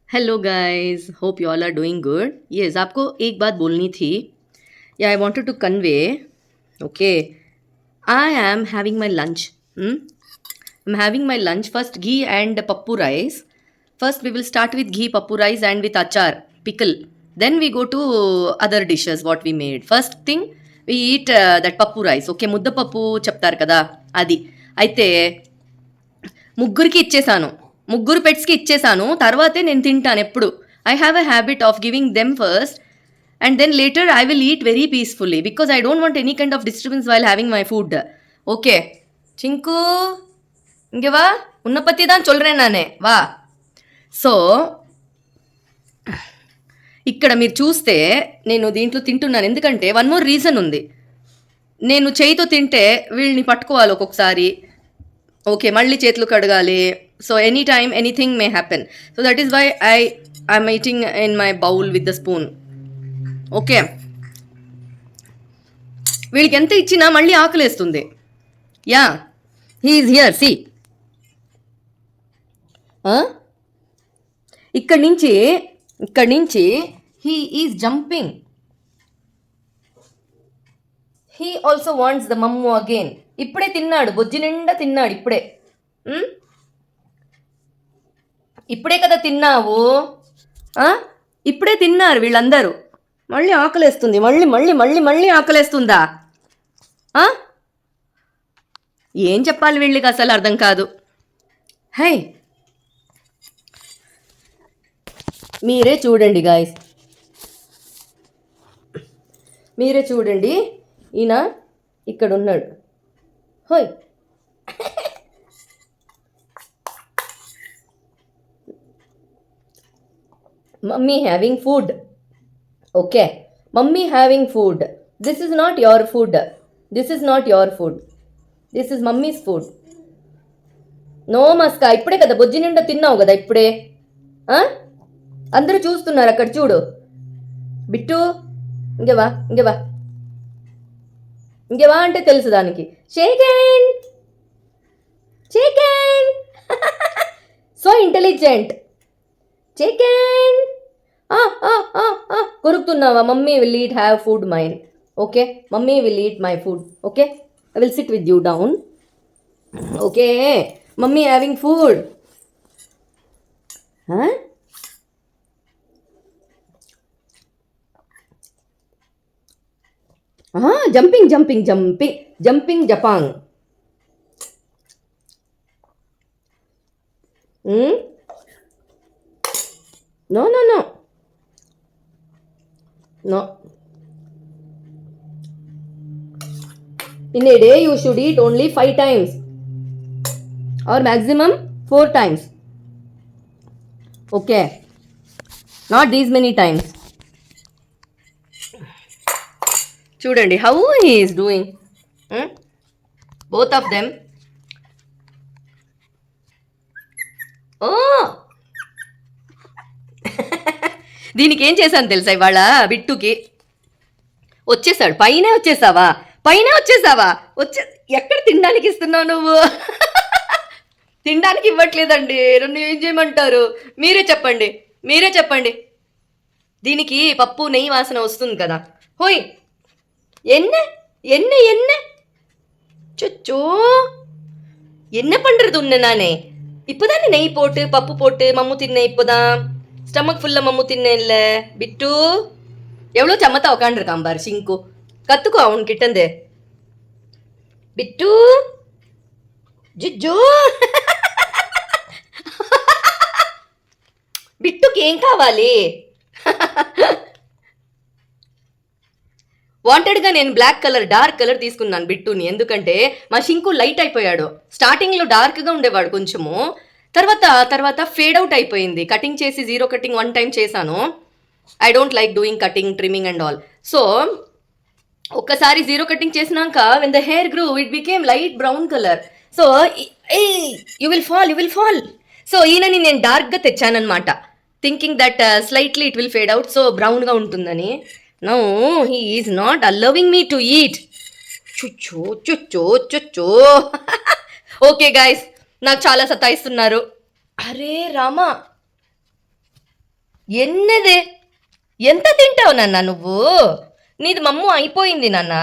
Hello guys, hope you all are doing good. Yes, आपको एक बात बोलनी थी। Yeah I wanted to convey. Okay, I am having my lunch. I am having my lunch first ghee and pappu rice. First we will start with ghee pappu rice and with achar pickle. Then we go to other dishes what we made. First thing we eat that pappu rice. Okay, ముద్ద పప్పు చెప్తారు కదా అది. అయితే ముగ్గురికి ఇచ్చేసాను. ముగ్గురు పెట్స్కి ఇచ్చేసాను. తర్వాతే నేను తింటాను ఎప్పుడు. I have a habit of giving them first and then later I will eat very peacefully because I don't want any kind of disturbance while having my food. Okay Chinku, ఇంకే వా, ఉన్న పత్తి தான் சொல்றேன் நானே వా. సో ఇక్కడ మీరు చూస్తే నేను దీంట్లో తింటున్నాను ఎందుకంటే వన్ మోర్ రీజన్ ఉంది. నేను చేయితో తింటే వీళ్ళని పట్టుకోవాలి ఒక్కొక్కసారి. ఓకే, మళ్ళీ చేతులు కడగాలి. So any time anything may happen. So that is why I'm eating in my bowl with the spoon. Okay, వీళ్ళకి ఎంత ఇచ్చినా మళ్ళీ ఆకలేస్తుంది. Yeah, he's here see. ఇక్కడి నుంచి he is jumping. He also wants the మమ్ము అగైన్. ఇప్పుడే తిన్నాడు, బొజ్జి నిండా తిన్నాడు ఇప్పుడే. ఇప్పుడే కదా తిన్నావు. ఇప్పుడే తిన్నారు వీళ్ళందరూ. మళ్ళీ ఆకలేస్తుంది, మళ్ళీ మళ్ళీ మళ్ళీ మళ్ళీ ఆకలేస్తుందా? ఏం చెప్పాలి వీళ్ళకి అసలు అర్థం కాదు. హై, మీరే చూడండి గాయస్, మీరే చూడండి. ఈయన ఇక్కడ ఉన్నాడు. హోయ్, mummy having food. Okay, mummy having food. This is not your food. This is not your food. This is mummy's food. No మస్కా, ఇప్పుడే కదా బొజ్జి నిండా తిన్నావు కదా ఇప్పుడే. అందరూ చూస్తున్నారు అక్కడ చూడు. బిట్టు, ఇంకేవా ఇంకేవా ఇంకేవా అంటే తెలుసు దానికి. షేకెన్ షేకెన్ సో ఇంటెలిజెంట్. చికెన్ కొరుకుతున్నావా? Mummy will eat have food mine. Okay, mummy will eat my food. Okay, I will sit with you down. Okay, mummy having food. Jumping jumping jumping jumping jumping. No, no, no. No. In a day, you should eat only 5 times or maximum 4 times. Okay. Not these many times. చూడండి how he is doing. Both of them. Oh. దీనికి ఏం చేశాను తెలుసా ఇవాళ? బిట్టుకి వచ్చేసాడు. పైనే వచ్చేసావా? పైనే వచ్చేసావా? ఎక్కడ తినడానికి ఇస్తున్నావు నువ్వు? తినడానికి ఇవ్వట్లేదండి. నన్ను ఏం చేయమంటారు? మీరే చెప్పండి, మీరే చెప్పండి. దీనికి పప్పు నెయ్యి వాసన వస్తుంది కదా. హోయ్, என்ன என்ன என்ன சொச்சோ என்ன பண்றது உன்னை நானே? இப்போதானே நெய் போட்டு பப்பு போட்டு மம்மு தின்னேன். இப்போதான் ஸ்டமக் ஃபுல்லாக மம்மு தின்னேன். இல்லை பிட்டு, எவ்வளோ சமத்தா உட்காந்துருக்கான் பாரு சிங்கு. கற்றுக்கோ அவன்கிட்டந்து. బిట్టు జుజ్జు. బిట్టుకి ఏం కావాలి? వాంటెడ్గా నేను బ్లాక్ కలర్, డార్క్ కలర్ తీసుకున్నాను బిట్టుని. ఎందుకంటే మా షింకు లైట్ అయిపోయాడు. స్టార్టింగ్లో డార్క్గా ఉండేవాడు కొంచెము, తర్వాత ఫేడ్ అవుట్ అయిపోయింది. కటింగ్ చేసి 0 కటింగ్ 1 టైం చేశాను. I don't like doing cutting, trimming and all. So ఒక్కసారి 0 కటింగ్ చేసినాక when the hair grew it became light brown colour. So you will fall. So ఈయనని నేను డార్క్గా తెచ్చానమాట, thinking that slightly it will fade out, so బ్రౌన్గా ఉంటుందని. No, he is not allowing me to eat. చుచ్చో చుచ్చో చుచ్చో. ఓకే గాయస్, నాకు చాలా సతాయిస్తున్నారు. అరే రామా, ఎన్నదే ఎంత తింటావు నాన్న నువ్వు? నీది మమ్ము అయిపోయింది నాన్న.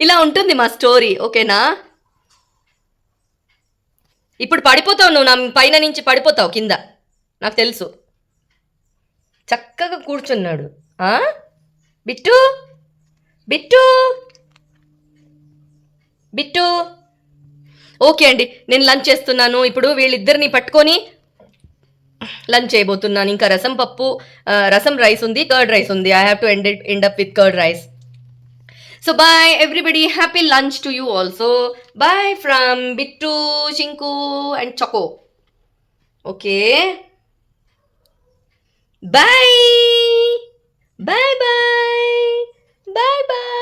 ఇలా ఉంటుంది మా స్టోరీ, ఓకేనా? ఇప్పుడు పడిపోతావు నువ్వు, నా పైన నుంచి పడిపోతావు కింద, నాకు తెలుసు. చక్కగా కూర్చున్నాడు. Bit bit bit. ఓకే అండి, నేను లంచ్ చేస్తున్నాను. ఇప్పుడు వీళ్ళిద్దరిని పట్టుకొని లంచ్ చేయబోతున్నాను. ఇంకా రసం పప్పు, రసం రైస్ ఉంది, కర్డ్ రైస్ ఉంది. I have to end up with curd rice. So bye everybody. Happy lunch to you also. Bye from Bittu, Shinku and Choco. Okay. Bye. Bye bye. Bye bye.